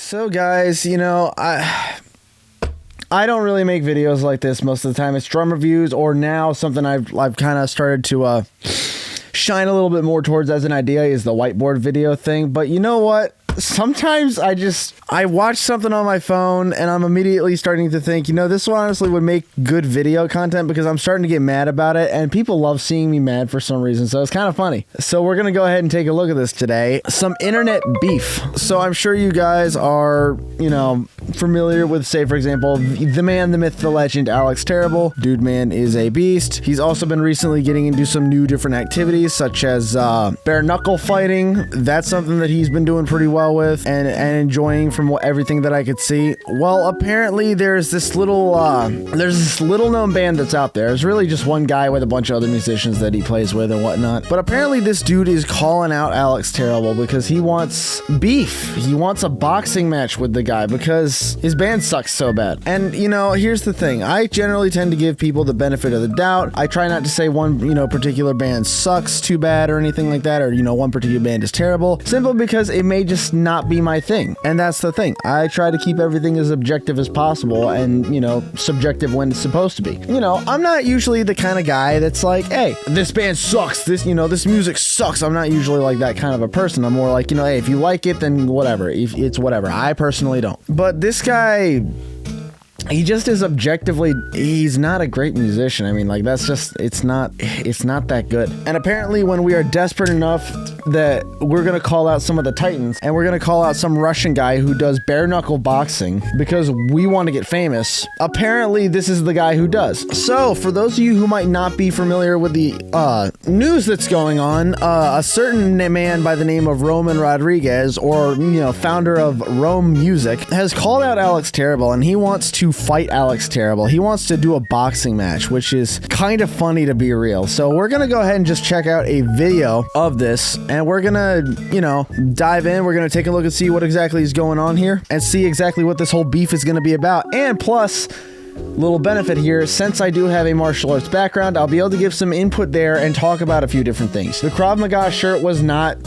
So guys, you know, I don't really make videos like this most of the time. It's drum reviews, or now something I've kind of started to shine a little bit more towards as an idea is the whiteboard video thing. But you know what? Sometimes I watch something on my phone and I'm immediately starting to think, you know, this one honestly would make good video content, because I'm starting to get mad about it and people love seeing me mad for some reason. So it's kind of funny. So we're going to go ahead and take a look at this today. Some internet beef. So I'm sure you guys are, you know, familiar with, say, for example, the man, the myth, the legend, Alex Terrible. Dude man is a beast. He's also been recently getting into some new different activities, such as bare knuckle fighting. That's something that he's been doing pretty well with and enjoying from everything that I could see. Well, apparently there's this little known band that's out there. It's really just one guy with a bunch of other musicians that he plays with and whatnot. But apparently this dude is calling out Alex Terrible because he wants beef. He wants a boxing match with the guy because his band sucks so bad. And you know, here's the thing. I generally tend to give people the benefit of the doubt. I try not to say one, you know, particular band sucks too bad or anything like that, or, you know, one particular band is terrible, simply because it may just not be my thing. And that's the thing. I try to keep everything as objective as possible and, you know, subjective when it's supposed to be. You know, I'm not usually the kind of guy that's like, hey, this band sucks. This, you know, this music sucks. I'm not usually like that kind of a person. I'm more like, you know, hey, if you like it, then whatever. If it's whatever. I personally don't. But this guy, he just is objectively, he's not a great musician. I mean, like, that's just, it's not that good. And apparently when we are desperate enough that we're going to call out some of the titans, and we're going to call out some Russian guy who does bare knuckle boxing because we want to get famous, apparently this is the guy who does. So for those of you who might not be familiar with the news that's going on, a certain man by the name of Roman Rodriguez, or, you know, founder of Rome Music, has called out Alex Terrible, and he wants to fight Alex Terrible. He wants to do a boxing match, which is kind of funny to be real. So we're going to go ahead and just check out a video of this, and we're going to, you know, dive in. We're going to take a look and see what exactly is going on here and see exactly what this whole beef is going to be about. And plus, little benefit here, since I do have a martial arts background, I'll be able to give some input there and talk about a few different things. The Krav Maga shirt was not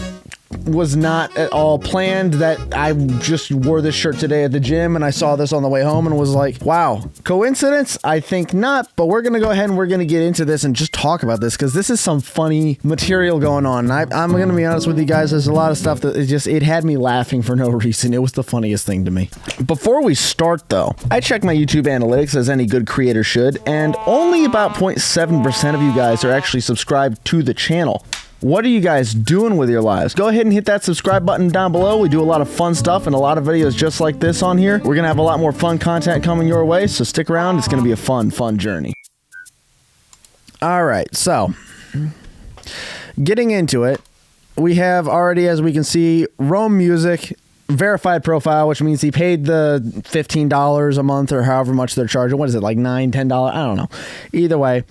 at all planned. That I just wore this shirt today at the gym and I saw this on the way home and was like, wow, coincidence? I think not, but we're gonna go ahead and we're gonna get into this and just talk about this, because this is some funny material going on. And I'm gonna be honest with you guys, there's a lot of stuff that it had me laughing for no reason. It was the funniest thing to me. Before we start though, I check my YouTube analytics, as any good creator should, and only about 0.7% of you guys are actually subscribed to the channel. What are you guys doing with your lives? Go ahead and hit that subscribe button down below. We do a lot of fun stuff and a lot of videos just like this on here. We're going to have a lot more fun content coming your way, so stick around. It's going to be a fun journey. All right, so getting into it, we have already, as we can see, Rome Music verified profile, which means he paid the $15 a month or however much they're charging. What is it, like $9, $10? I don't know. Either way,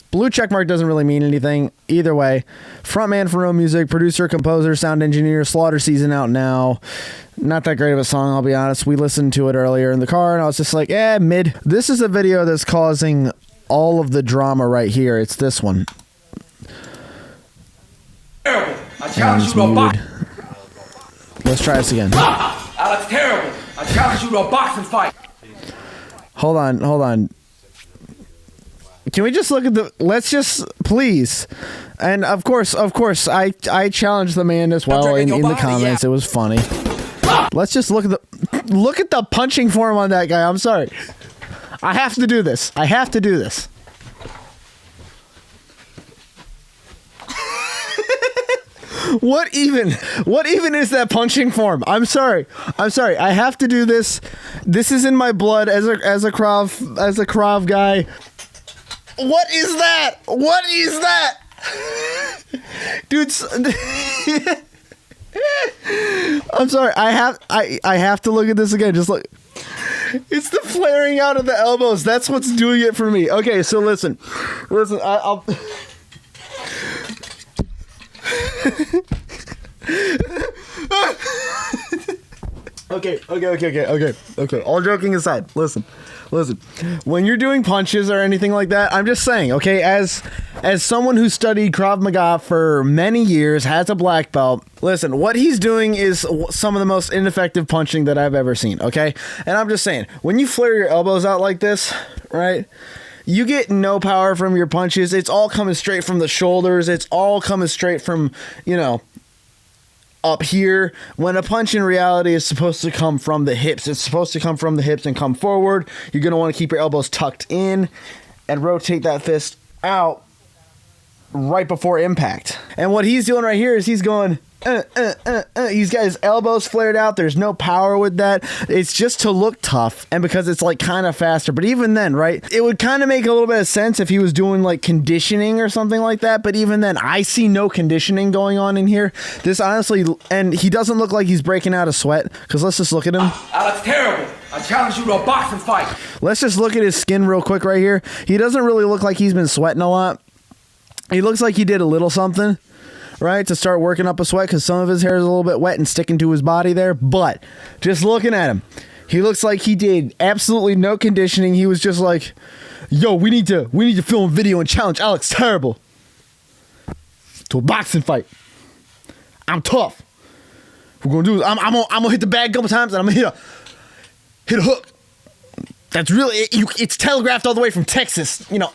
blue checkmark doesn't really mean anything. Either way, frontman for Rome Music, producer, composer, sound engineer, Slaughter Season out now. Not that great of a song, I'll be honest. We listened to it earlier in the car and I was just like, mid. This is a video that's causing all of the drama right here. It's this one. Terrible. I challenge you to a box. Let's try this again. Alex Terrible. I challenge you to a boxing fight. Hold on. Can we just look at the, let's just, please. And of course, I challenged the man as well in the comments. Yeah. It was funny. Let's just look at the punching form on that guy. I'm sorry. I have to do this. What even is that punching form? I'm sorry. I have to do this. This is in my blood as a Krav guy. What is that? Dude, I'm sorry. I have to look at this again. Just look. It's the flaring out of the elbows. That's what's doing it for me. Okay, so listen. I'll Okay. All joking aside, listen. When you're doing punches or anything like that, I'm just saying, okay, as someone who studied Krav Maga for many years, has a black belt, Listen, what he's doing is some of the most ineffective punching that I've ever seen, okay? And I'm just saying, when you flare your elbows out like this, right, you get no power from your punches. It's all coming straight from the shoulders. It's all coming straight from, you know, up here. When a punch in reality is supposed to come from the hips. It's supposed to come from the hips and come forward. You're going to want to keep your elbows tucked in and rotate that fist out right before impact. And what he's doing right here is he's going... He's got his elbows flared out. There's no power with that. It's just to look tough and because it's like kind of faster. But even then, right, it would kind of make a little bit of sense if he was doing like conditioning or something like that. But even then, I see no conditioning going on in here. This honestly, and he doesn't look like he's breaking out a sweat because let's just look at him. Alex, terrible. I challenge you to a boxing fight. Let's just look at his skin real quick right here. He doesn't really look like he's been sweating a lot. He looks like he did a little something, right, to start working up a sweat because some of his hair is a little bit wet and sticking to his body there. But just looking at him, he looks like he did absolutely no conditioning. He was just like, yo, we need to film a video and challenge Alex Terrible to a boxing fight. I'm tough. We're gonna do this. I'm gonna hit the bag a couple times and I'm gonna hit a hook. That's really it's telegraphed all the way from Texas. You know,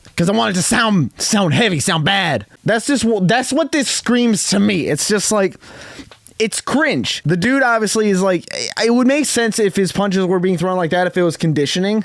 because I want it to sound heavy, sound bad. That's what this screams to me. It's just like, it's cringe. The dude obviously is like, it would make sense if his punches were being thrown like that if it was conditioning.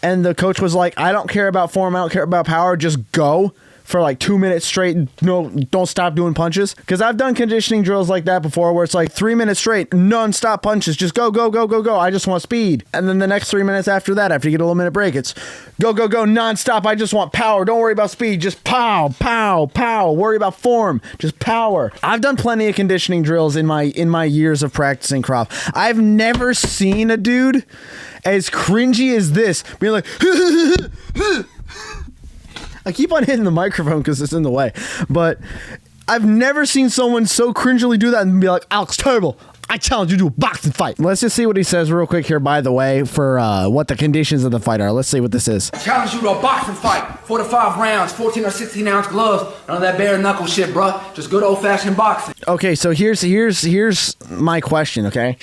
And the coach was like, I don't care about form, I don't care about power, just go for like 2 minutes straight. No, don't stop doing punches. Because I've done conditioning drills like that before where it's like 3 minutes straight, non-stop punches. Just go, go, go, go, go. I just want speed. And then the next 3 minutes after that, after you get a little minute break, it's go, go, go, non-stop. I just want power. Don't worry about speed. Just pow, pow, pow. Worry about form. Just power. I've done plenty of conditioning drills in my years of practicing Krav. I've never seen a dude as cringy as this being like, I keep on hitting the microphone because it's in the way, but I've never seen someone so cringily do that and be like, Alex Terrible, I challenge you to a boxing fight. Let's just see what he says real quick here, by the way, for what the conditions of the fight are. Let's see what this is. I challenge you to a boxing fight. 4 to 5 rounds, 14 or 16 ounce gloves. None of that bare knuckle shit, bruh. Just good old fashioned boxing. Okay, so here's my question, okay?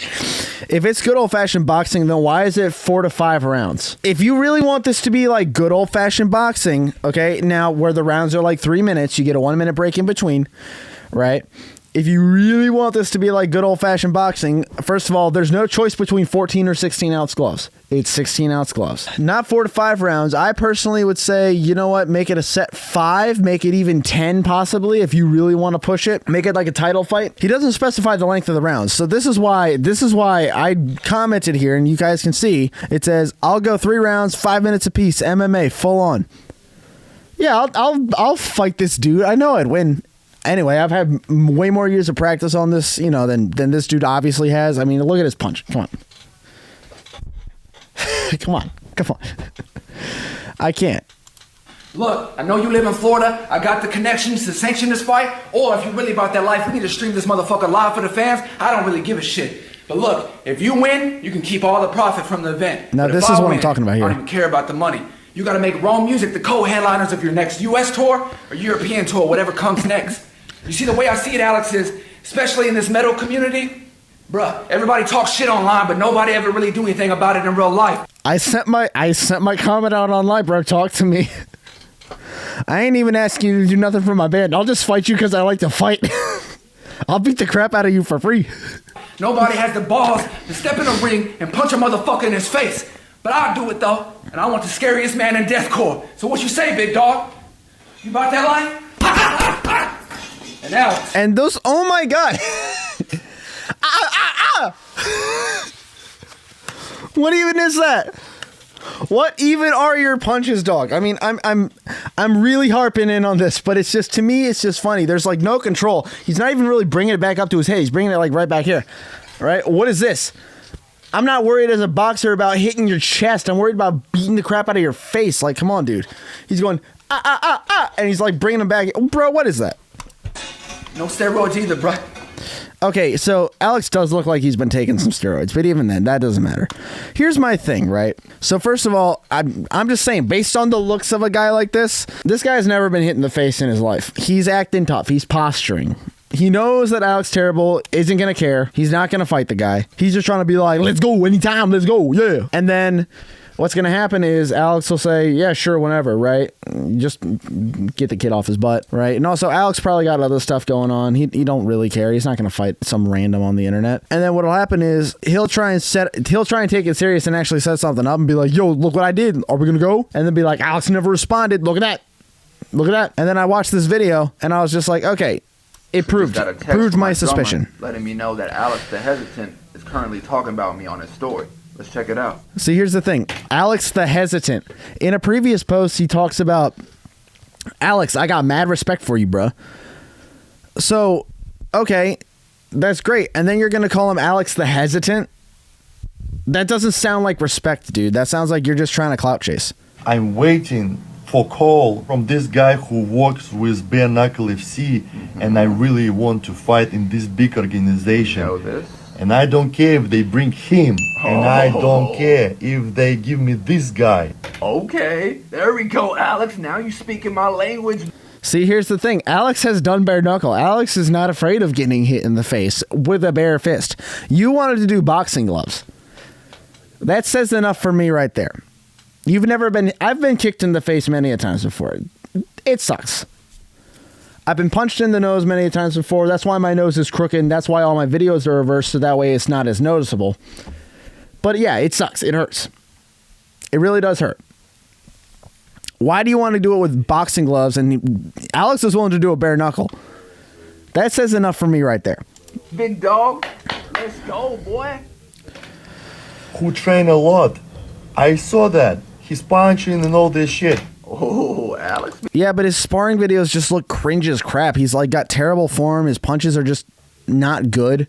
If it's good old fashioned boxing, then why is it 4 to 5 rounds? If you really want this to be like good old fashioned boxing, okay, now where the rounds are like 3 minutes, you get a 1 minute break in between, right? If you really want this to be like good old-fashioned boxing, first of all, there's no choice between 14 or 16-ounce gloves. It's 16-ounce gloves. Not 4 to 5 rounds. I personally would say, you know what, make it a set 5, make it even 10 possibly if you really want to push it. Make it like a title fight. He doesn't specify the length of the rounds. So this is why I commented here, and you guys can see, it says, I'll go 3 rounds, 5 minutes apiece, MMA, full on. Yeah, I'll fight this dude. I know I'd win. Anyway, I've had way more years of practice on this, you know, than this dude obviously has. I mean, look at his punch. Come on. Come on. I can't. Look, I know you live in Florida. I got the connections to sanction this fight. Or if you're really about that life, we need to stream this motherfucker live for the fans. I don't really give a shit. But look, if you win, you can keep all the profit from the event. Now, this is what I'm talking about here. I don't even care about the money. You got to make Rome Music the co-headliners of your next U.S. tour or European tour, whatever comes next. You see, the way I see it, Alex, is, especially in this metal community, bruh, everybody talks shit online, but nobody ever really do anything about it in real life. I sent my comment out online, bro. Talk to me. I ain't even asking you to do nothing for my band. I'll just fight you because I like to fight. I'll beat the crap out of you for free. Nobody has the balls to step in a ring and punch a motherfucker in his face. But I'll do it, though. And I want the scariest man in deathcore. So what you say, big dog? You about that life? And Alex. And those, oh my God. What even is that? What even are your punches, dog? I mean, I'm really harping in on this, but it's just, to me, it's just funny. There's like no control. He's not even really bringing it back up to his head. He's bringing it like right back here. Right? What is this? I'm not worried as a boxer about hitting your chest. I'm worried about beating the crap out of your face. Like, come on, dude. He's going, and he's like bringing him back. Bro, what is that? No steroids either, bro. Okay, so Alex does look like he's been taking some steroids, but even then, that doesn't matter. Here's my thing, right? So first of all, I'm just saying, based on the looks of a guy like this guy's never been hit in the face in his life. He's acting tough. He's posturing. He knows that Alex Terrible isn't going to care. He's not going to fight the guy. He's just trying to be like, let's go anytime. Let's go. Yeah. And then what's going to happen is Alex will say, yeah, sure, whenever, right? Just get the kid off his butt, right? And also, Alex probably got other stuff going on. He don't really care. He's not going to fight some random on the internet. And then what'll happen is he'll try and take it serious and actually set something up and be like, yo, look what I did. Are we going to go? And then be like, Alex never responded. Look at that. Look at that. And then I watched this video and I was just like, okay, it proved my suspicion. Letting me know that Alex the Hesitant is currently talking about me on his story. Let's check it out. See, here's the thing. Alex the Hesitant. In a previous post, he talks about, Alex, I got mad respect for you, bruh. So, okay, that's great. And then you're going to call him Alex the Hesitant? That doesn't sound like respect, dude. That sounds like you're just trying to clout chase. I'm waiting for call from this guy who works with Bare Knuckle FC, and I really want to fight in this big organization. You know this? And I don't care if they bring him, and I don't care if they give me this guy. Okay, there we go, Alex. Now you speaking my language. See, here's the thing. Alex has done bare knuckle. Alex is not afraid of getting hit in the face with a bare fist. You wanted to do boxing gloves. That says enough for me right there. I've been kicked in the face many a times before. It sucks. I've been punched in the nose many times before. That's why my nose is crooked. That's why all my videos are reversed, so that way it's not as noticeable. But yeah, it sucks. It hurts. It really does hurt. Why do you want to do it with boxing gloves? And Alex is willing to do a bare knuckle. That says enough for me right there. Big dog, let's go, boy. Who train a lot. I saw that. He's punching and all this shit. Oh, Alex. Yeah, but his sparring videos just look cringe as crap. He's like got terrible form. His punches are just not good.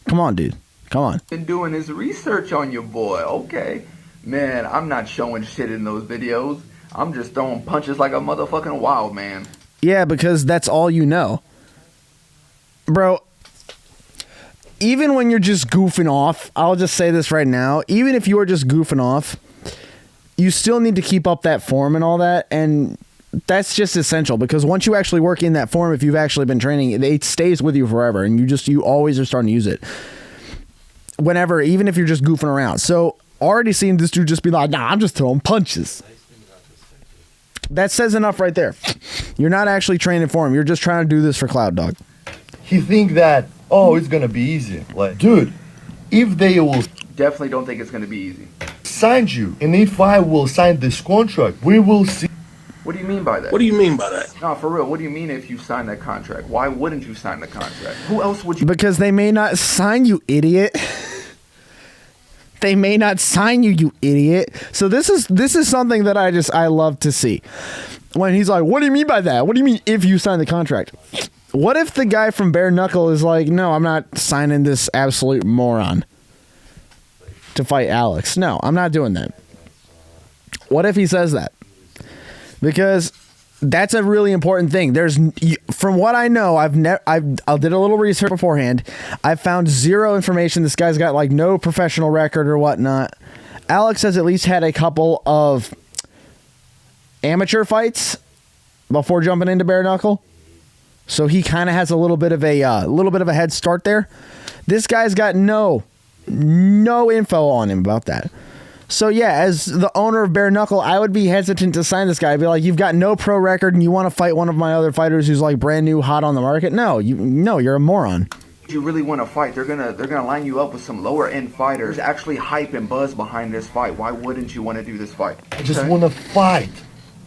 Come on, dude. Come on. Been doing his research on your boy. Okay. Man, I'm not showing shit in those videos. I'm just throwing punches like a motherfucking wild man. Yeah, because that's all you know. Bro, even when you're just goofing off, I'll just say this right now, even if you are just goofing off, you still need to keep up that form and all that, and that's just essential, because once you actually work in that form, if you've actually been training, it stays with you forever, and you always are starting to use it. Whenever, even if you're just goofing around. So, already seeing this dude just be like, nah, I'm just throwing punches. That says enough right there. You're not actually training for him. You're just trying to do this for clout, dog. He think that, oh, it's gonna be easy. Like, dude, if they will Definitely don't think it's gonna be easy. sign you, and if I will sign this contract, we will see. What do you mean by that? What do you mean by that? No, for real, what do you mean if you sign that contract? Why wouldn't you sign the contract? Who else would you? Because they may not sign you, idiot. They may not sign you, you idiot. So this is something that I love to see. When he's like, what do you mean by that? What do you mean if you sign the contract? What if the guy from Bare Knuckle is like, no, I'm not signing this absolute moron to fight Alex. No, I'm not doing that. What if he says that? Because that's a really important thing. From what I know, I did a little research beforehand. I found zero information. This guy's got like no professional record or whatnot. Alex has at least had a couple of amateur fights before jumping into bare knuckle, so he kind of has a little bit of a head start there. This guy's got no info on him about that. So yeah, as the owner of Bare Knuckle, I would be hesitant to sign this guy. I'd be like, you've got no pro record and you want to fight one of my other fighters who's like brand new, hot on the market? No, you're a moron. If you really want to fight, they're gonna line you up with some lower end fighters. There's actually hype and buzz behind this fight. Why wouldn't you want to do this fight? I just want to fight.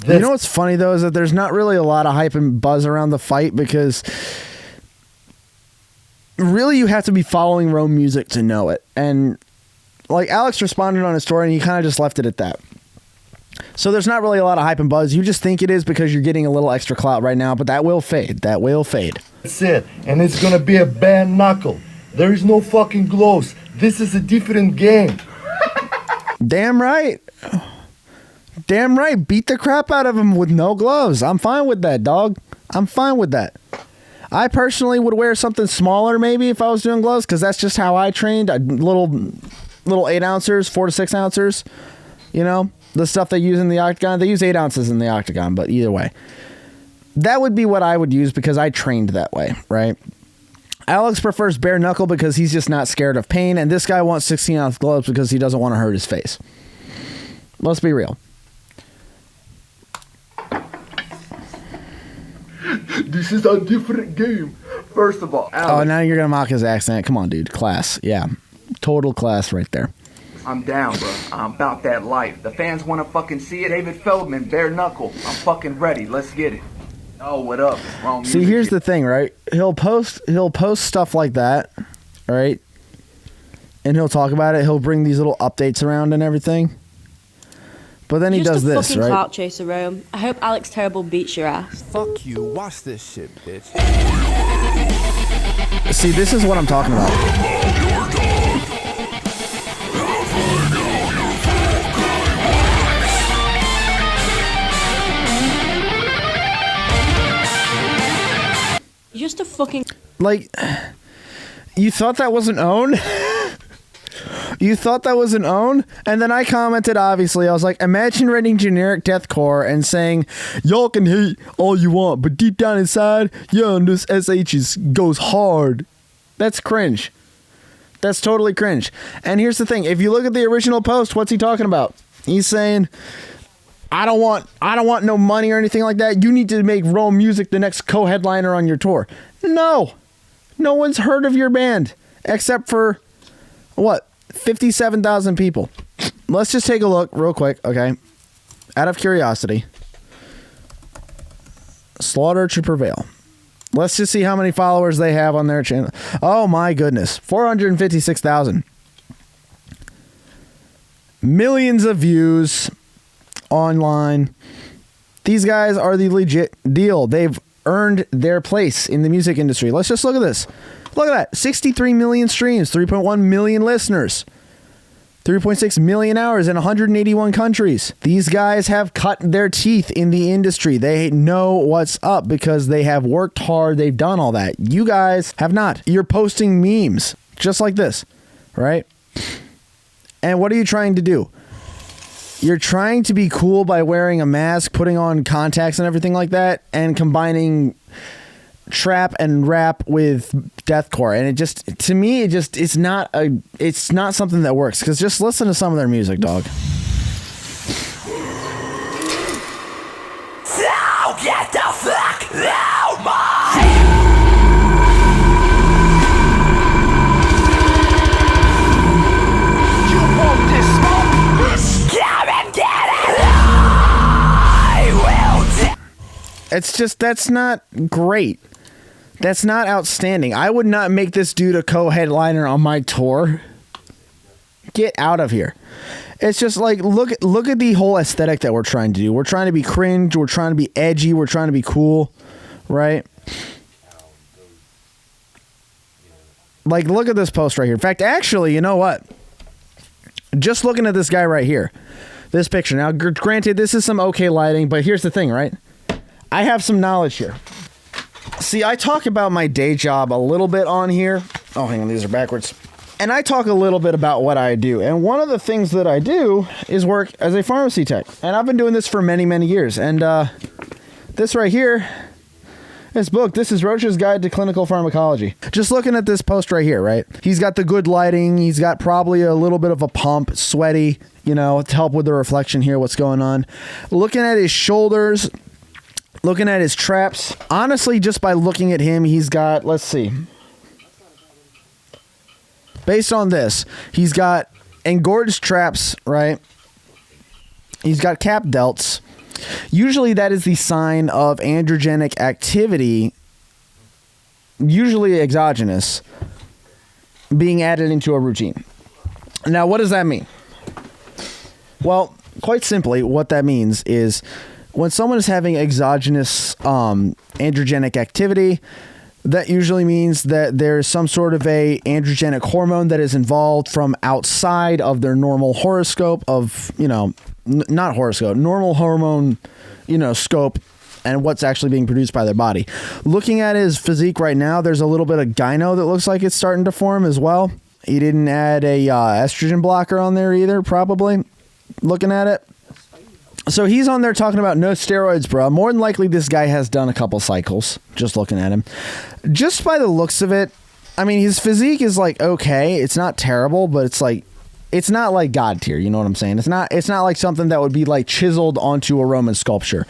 You know what's funny though is that there's not really a lot of hype and buzz around the fight, because really you have to be following Rome music to know it. And like Alex responded on his story and he kind of just left it at that. So there's not really a lot of hype and buzz. You just think it is because you're getting a little extra clout right now, but that will fade. That will fade. That's it. And it's gonna be a bare knuckle. There is no fucking gloves. This is a different game. Damn right. Damn right. Beat the crap out of him with no gloves. I'm fine with that, dog. I'm fine with that. I personally would wear something smaller maybe if I was doing gloves, because that's just how I trained. Little 8 ounces, 4 to 6 ounces. You know, the stuff they use in the octagon. They use 8 ounces in the octagon, but either way. That would be what I would use because I trained that way, right? Alex prefers bare knuckle because he's just not scared of pain, and this guy wants 16-ounce gloves because he doesn't want to hurt his face. Let's be real. This is a different game. First of all, Alex, Oh, now you're going to mock his accent. Come on, dude. Class. Yeah. Total class right there. I'm down, bro. I'm about that life. The fans want to fucking see it. David Feldman, bare knuckle. I'm fucking ready. Let's get it. Oh, what up? Wrong See, here's the thing, right? He'll post stuff like that, right? And he'll talk about it. He'll bring these little updates around and everything. But then he does this, Just a fucking right? clout chaser, Rome. I hope Alex Terrible beats your ass. Fuck you. Watch this shit, bitch. See, this is what I'm talking about. You're just a fucking... Like, you thought that was an own? You thought that was an own? And then I commented, obviously, I was like, imagine writing generic deathcore and saying, y'all can hate all you want, but deep down inside, yo, this SH goes hard. That's cringe. That's totally cringe. And here's the thing. If you look at the original post, what's he talking about? He's saying, I don't want no money or anything like that. You need to make Rome Music the next co-headliner on your tour. No. No one's heard of your band except for, what, 57,000 people. Let's just take a look real quick, okay? Out of curiosity. Slaughter to Prevail. Let's just see how many followers they have on their channel. Oh my goodness. 456,000. Millions of views online. These guys are the legit deal. They've earned their place in the music industry. Let's just look at this. Look at that. 63 million streams, 3.1 million listeners, 3.6 million hours in 181 countries. These guys have cut their teeth in the industry. They know what's up because they have worked hard. They've done all that. You guys have not. You're posting memes just like this, right? And what are you trying to do? You're trying to be cool by wearing a mask, putting on contacts and everything like that, and combining trap and rap with deathcore. And it just, to me, it's not something that works. Because just listen to some of their music, dog. So get the fuck out my... You want this smoke? Come and get it! I will... It's just, that's not great. That's not outstanding. I would not make this dude a co-headliner on my tour. Get out of here. It's just like, look at the whole aesthetic that we're trying to do. We're trying to be cringe. We're trying to be edgy. We're trying to be cool. Right? Like, look at this post right here. In fact, actually, you know what? Just looking at this guy right here. This picture. Now, granted, this is some okay lighting, but here's the thing, right? I have some knowledge here. See, I talk about my day job a little bit on here. Oh, hang on, these are backwards. And I talk a little bit about what I do. And one of the things that I do is work as a pharmacy tech. And I've been doing this for many, many years. And this right here, this book, this is Roach's Guide to Clinical Pharmacology. Just looking at this post right here, right? He's got the good lighting. He's got probably a little bit of a pump, sweaty, you know, to help with the reflection here, what's going on. Looking at his shoulders, looking at his traps. Honestly, just by looking at him, he's got, let's see. Based on this, he's got engorged traps, right? He's got cap delts. Usually that is the sign of androgenic activity, usually exogenous, being added into a routine. Now, what does that mean? Well, quite simply, what that means is when someone is having exogenous androgenic activity, that usually means that there's some sort of a androgenic hormone that is involved from outside of their normal horoscope of, you know, not horoscope, normal hormone, you know, scope and what's actually being produced by their body. Looking at his physique right now, there's a little bit of gyno that looks like it's starting to form as well. He didn't add a estrogen blocker on there either, probably, looking at it. So he's on there talking about no steroids, bro. More than likely, this guy has done a couple cycles, just looking at him. Just by the looks of it, I mean, his physique is like okay. It's not terrible, but it's not like God tier. You know what I'm saying? It's not like something that would be like chiseled onto a Roman sculpture.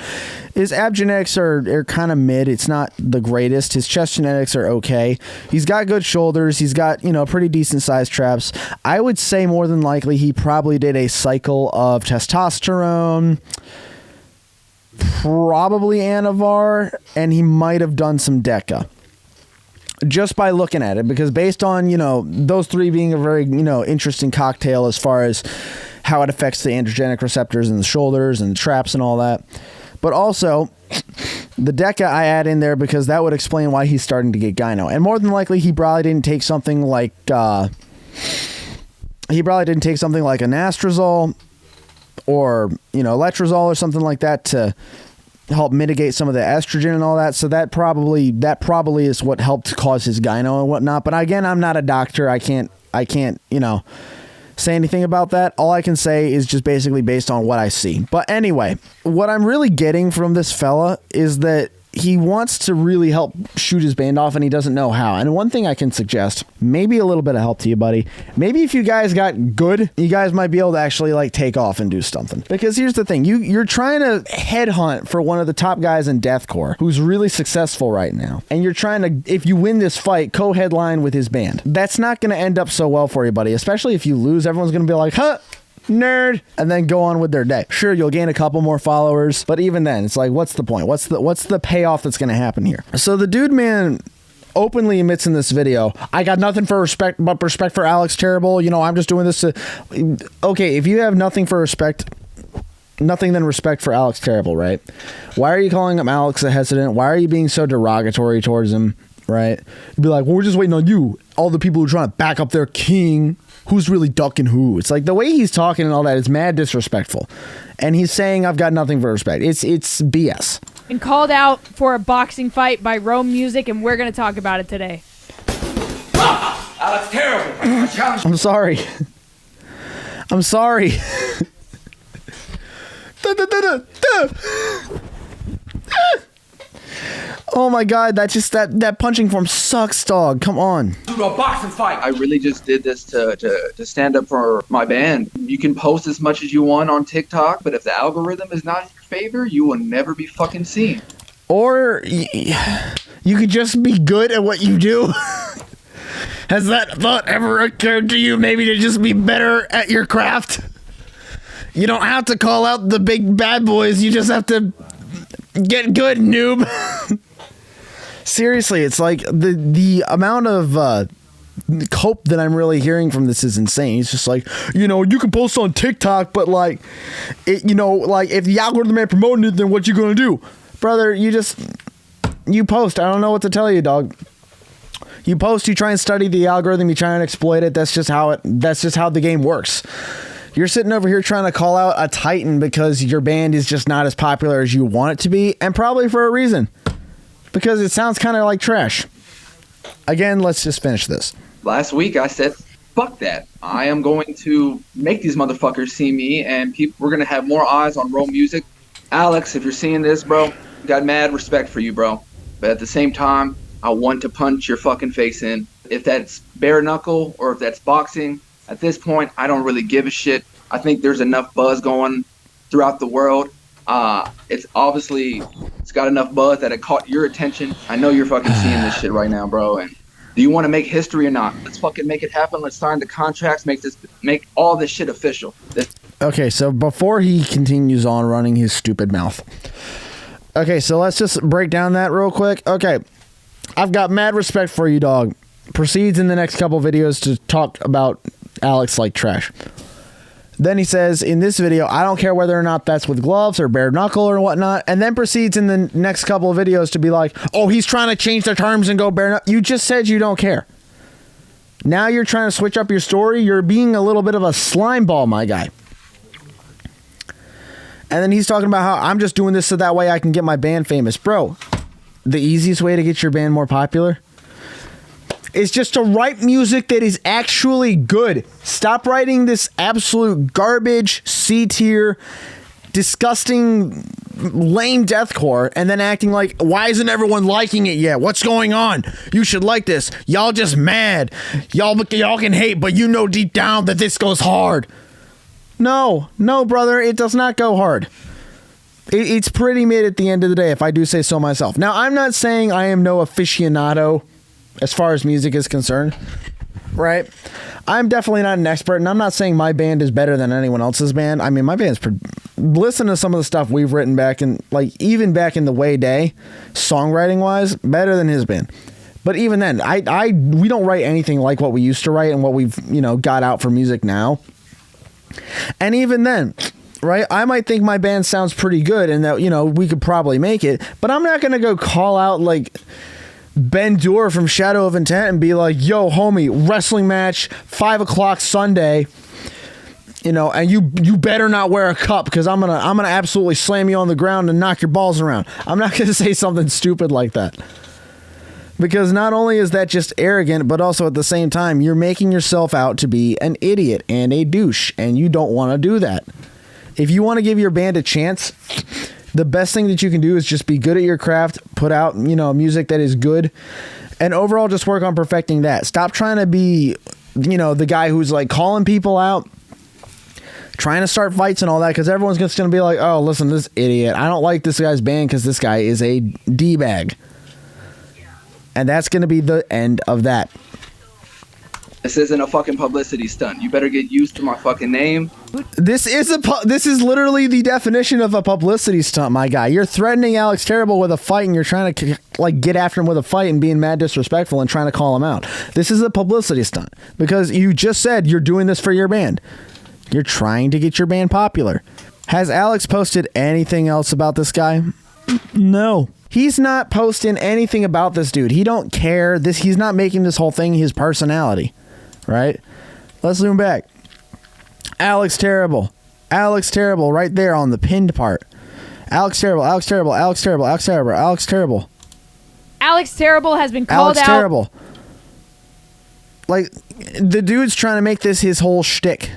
His ab genetics are kind of mid. It's not the greatest. His chest genetics are okay. He's got good shoulders. He's got, pretty decent sized traps. I would say more than likely he probably did a cycle of testosterone, probably Anavar, and he might have done some Deca. Just by looking at it, because based on, those three being a very, interesting cocktail as far as how it affects the androgenic receptors in the shoulders and the traps and all that. But also, the Deca I add in there because that would explain why he's starting to get gyno. And more than likely, he probably didn't take something like, anastrozole or, letrozole or something like that to help mitigate some of the estrogen and all that. So that probably is what helped cause his gyno and whatnot. But again, I'm not a doctor. I can't, say anything about that. All I can say is just basically based on what I see. But anyway, what I'm really getting from this fella is that he wants to really help shoot his band off and he doesn't know how. And one thing I can suggest, maybe a little bit of help to you, buddy. Maybe if you guys got good, you guys might be able to actually like take off and do something. Because here's the thing, you're trying to headhunt for one of the top guys in Deathcore who's really successful right now. And you're trying to, if you win this fight, co-headline with his band. That's not going to end up so well for you, buddy. Especially if you lose, everyone's going to be like, huh? Nerd, and then go on with their day. Sure, you'll gain a couple more followers, but even then, it's like, what's the point? What's the payoff that's going to happen here? So the dude man openly admits in this video, I got nothing for respect but respect for Alex Terrible. I'm just doing this to... Okay, if you have nothing than respect for Alex Terrible, right? Why are you calling him Alex the Hesitant? Why are you being so derogatory towards him, right? You'd be like, well, we're just waiting on you. All the people who are trying to back up their king... Who's really ducking who? It's like the way he's talking and all that is mad disrespectful. And he's saying, I've got nothing for respect. It's BS. And called out for a boxing fight by Rome Music, and we're going to talk about it today. Alex Terrible. I challenge. I'm sorry. I'm sorry. Oh my God, that punching form sucks, dog. Come on. Do a boxing fight. I really just did this to stand up for my band. You can post as much as you want on TikTok, but if the algorithm is not in your favor, you will never be fucking seen. Or you could just be good at what you do. Has that thought ever occurred to you, maybe to just be better at your craft? You don't have to call out the big bad boys. You just have to get good, noob. Seriously, it's like the amount of hope that I'm really hearing from this is insane. It's just like, you can post on TikTok, but like, if the algorithm ain't promoting it, then what you gonna do? Brother, you post. I don't know what to tell you, dog. You post, you try and study the algorithm, you try and exploit it. That's just how the game works. You're sitting over here trying to call out a Titan because your band is just not as popular as you want it to be, and probably for a reason. Because it sounds kind of like trash. Again, let's just finish this. Last week I said, fuck that. I am going to make these motherfuckers see me, and we're going to have more eyes on Rome Music. Alex, if you're seeing this, bro, got mad respect for you, bro. But at the same time, I want to punch your fucking face in. If that's bare knuckle or if that's boxing, at this point, I don't really give a shit. I think there's enough buzz going throughout the world. It's got enough buzz that it caught your attention. I know you're fucking seeing this shit right now, bro. And do you want to make history or not? Let's fucking make it happen. Let's sign the contracts. Make all this shit official. Okay, so before he continues on running his stupid mouth. Okay, so let's just break down that real quick. Okay, I've got mad respect for you, dog. Proceeds in the next couple videos to talk about Alex like trash. Then he says, in this video, I don't care whether or not that's with gloves or bare knuckle or whatnot. And then proceeds in the next couple of videos to be like, oh, he's trying to change the terms and go bare knuckle. You just said you don't care. Now you're trying to switch up your story. You're being a little bit of a slime ball, my guy. And then he's talking about how I'm just doing this so that way I can get my band famous. Bro, the easiest way to get your band more popular is just to write music that is actually good. Stop writing this absolute garbage, C-tier, disgusting lame deathcore and then acting like, why isn't everyone liking it yet? What's going on? You should like this. Y'all just mad. Y'all can hate, but you know deep down that this goes hard. No, brother, it does not go hard. It's pretty mid at the end of the day, if I do say so myself. Now, I'm not saying I am no aficionado as far as music is concerned, right? I'm definitely not an expert, and I'm not saying my band is better than anyone else's band. I mean, my band's listen to some of the stuff we've written back in, like, even back in the way day, songwriting wise, better than his band. But even then, we don't write anything like what we used to write and what we've, got out for music now. And even then, right, I might think my band sounds pretty good and that, we could probably make it, but I'm not going to go call out like Ben Dure from Shadow of Intent and be like, yo, homie, wrestling match, 5 o'clock Sunday, and you better not wear a cup because I'm gonna absolutely slam you on the ground and knock your balls around. I'm not going to say something stupid like that. Because not only is that just arrogant, but also at the same time, you're making yourself out to be an idiot and a douche, and you don't want to do that. If you want to give your band a chance, the best thing that you can do is just be good at your craft, put out, music that is good, and overall just work on perfecting that. Stop trying to be, the guy who's like calling people out, trying to start fights and all that, because everyone's just going to be like, oh, listen, this idiot, I don't like this guy's band because this guy is a D-bag. And that's going to be the end of that. This isn't a fucking publicity stunt. You better get used to my fucking name. This is literally the definition of a publicity stunt, my guy. You're threatening Alex Terrible with a fight, and you're trying to get after him with a fight and being mad disrespectful and trying to call him out. This is a publicity stunt because you just said you're doing this for your band. You're trying to get your band popular. Has Alex posted anything else about this guy? No. He's not posting anything about this dude. He don't care. He's not making this whole thing his personality, right? Let's zoom back. Alex Terrible, right there on the pinned part. Alex Terrible. Alex Terrible has been called out. Alex Terrible. Like, the dude's trying to make this his whole shtick.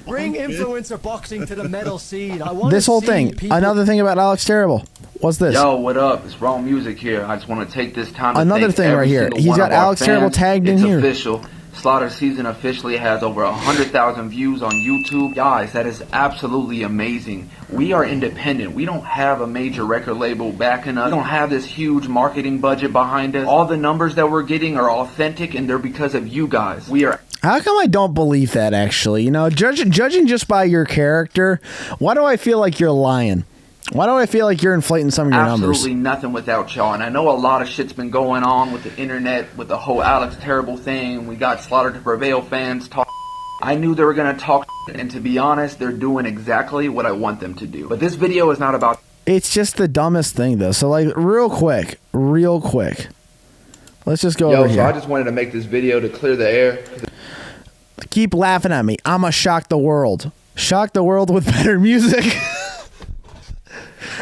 Bring influencer boxing to the metal scene. I want this whole thing. Another thing about Alex Terrible. What's this? Yo, what up? It's Wrong Music here. I just want to take this time to another thank thing right here. He's got Alex Terrible tagged in here. It's official. Slaughter Season officially has over 100,000 views on YouTube. Guys, that is absolutely amazing. We are independent. We don't have a major record label backing us. We don't have this huge marketing budget behind us. All the numbers that we're getting are authentic, and they're because of you guys. We are. How come I don't believe that, actually? Judging just by your character, why do I feel like you're lying? Why do I feel like you're inflating some of your numbers? Absolutely nothing without y'all. And I know a lot of shit's been going on with the internet, with the whole Alex Terrible thing. We got Slaughter to Prevail fans talk. I knew they were going to talk, and to be honest, they're doing exactly what I want them to do. But this video is not about... It's just the dumbest thing, though. So, like, real quick. Let's just go over here. So I just wanted to make this video to clear the air. Keep laughing at me. I'ma shock the world. Shock the world with better music.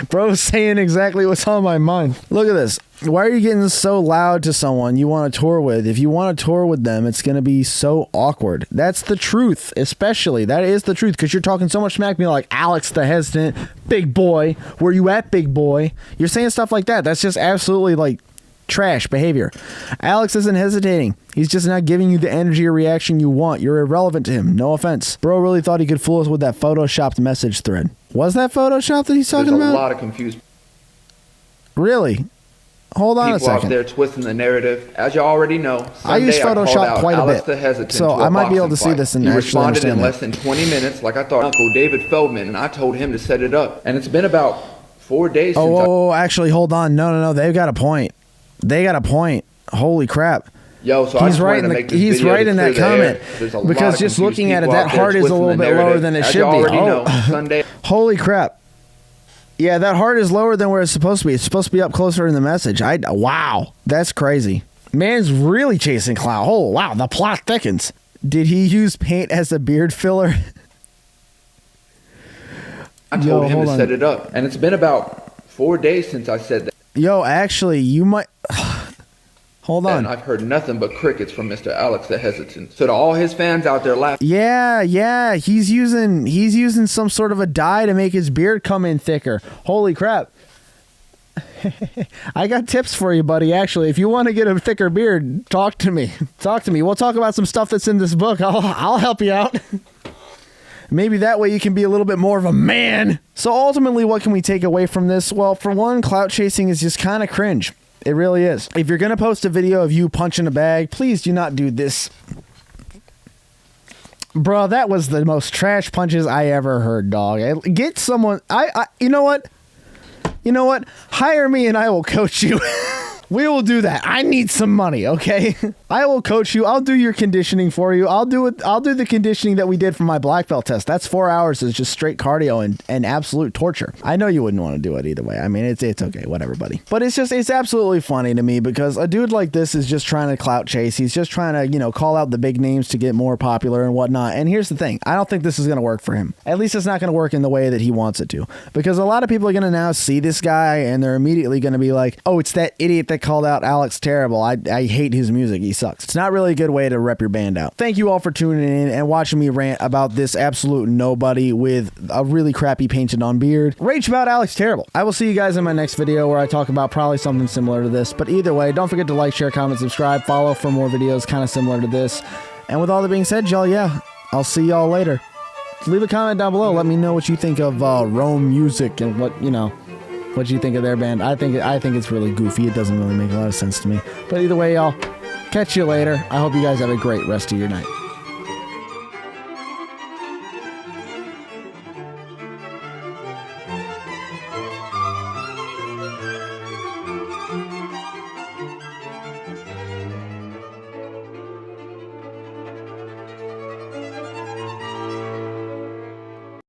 Bro, saying exactly what's on my mind. Look at this. Why are you getting so loud to someone you want to tour with? If you want to tour with them, it's going to be so awkward. That's the truth, especially. That is the truth, because you're talking so much smack to me like, Alex the hesitant, big boy, where you at, big boy? You're saying stuff like that. That's just absolutely, like, trash behavior. Alex isn't hesitating. He's just not giving you the energy or reaction you want. You're irrelevant to him. No offense. Bro really thought he could fool us with that photoshopped message thread. Was that Photoshop that he's talking about? There's a lot of confused... Really? Hold on a second. People out there twisting the narrative. As you already know, Sunday I use Photoshop quite a bit, the hesitant so I might be able to see this and he actually responded in understand less than 20 minutes, like I thought. Uncle David Feldman, and I told him to set it up. And it's been about 4 days since actually, hold on. No. They've got a point. Holy crap. Yo, so he's right in that comment, because just looking at it, that heart is a little bit lower than it should be. Sunday. Holy crap. Yeah, that heart is lower than where it's supposed to be. It's supposed to be up closer in the message. Wow, that's crazy. Man's really chasing clout. Oh, wow, the plot thickens. Did he use paint as a beard filler? I told him to set it up. And it's been about 4 days since I said that. Yo, actually, you might... Hold on. And I've heard nothing but crickets from Mr. Alex the Hesitant. So to all his fans out there laughing. Yeah, he's using some sort of a dye to make his beard come in thicker. Holy crap. I got tips for you, buddy. Actually, if you want to get a thicker beard, talk to me. We'll talk about some stuff that's in this book. I'll help you out. Maybe that way you can be a little bit more of a man. So ultimately, what can we take away from this? Well, for one, clout chasing is just kind of cringe. It really is. If you're going to post a video of you punching a bag, please do not do this. Bro, that was the most trash punches I ever heard, dog. Get someone... You know what? Hire me and I will coach you. We will do that. I need some money, okay? I will coach you. I'll do your conditioning for you. I'll do the conditioning that we did for my black belt test. That's 4 hours of just straight cardio and absolute torture. I know you wouldn't want to do it either way. I mean, it's okay, whatever, buddy. But it's absolutely funny to me because a dude like this is just trying to clout chase. He's just trying to, call out the big names to get more popular and whatnot. And here's the thing. I don't think this is going to work for him. At least it's not going to work in the way that he wants it to. Because a lot of people are going to now see this guy and they're immediately going to be like, oh, it's that idiot that called out Alex terrible. I hate his music. He sucks. It's not really a good way to rep your band out. Thank you all for tuning in and watching me rant about this absolute nobody with a really crappy painted on beard. Rage about Alex terrible. I will see you guys in my next video where I talk about probably something similar to this. But either way, don't forget to like, share, comment, subscribe, follow for more videos kind of similar to this. And with all that being said, y'all, yeah, I'll see y'all later. Leave a comment down below. Let me know what you think of Rome Music and what you think of their band. I think it's really goofy. It doesn't really make a lot of sense to me. But either way, y'all, catch you later. I hope you guys have a great rest of your night.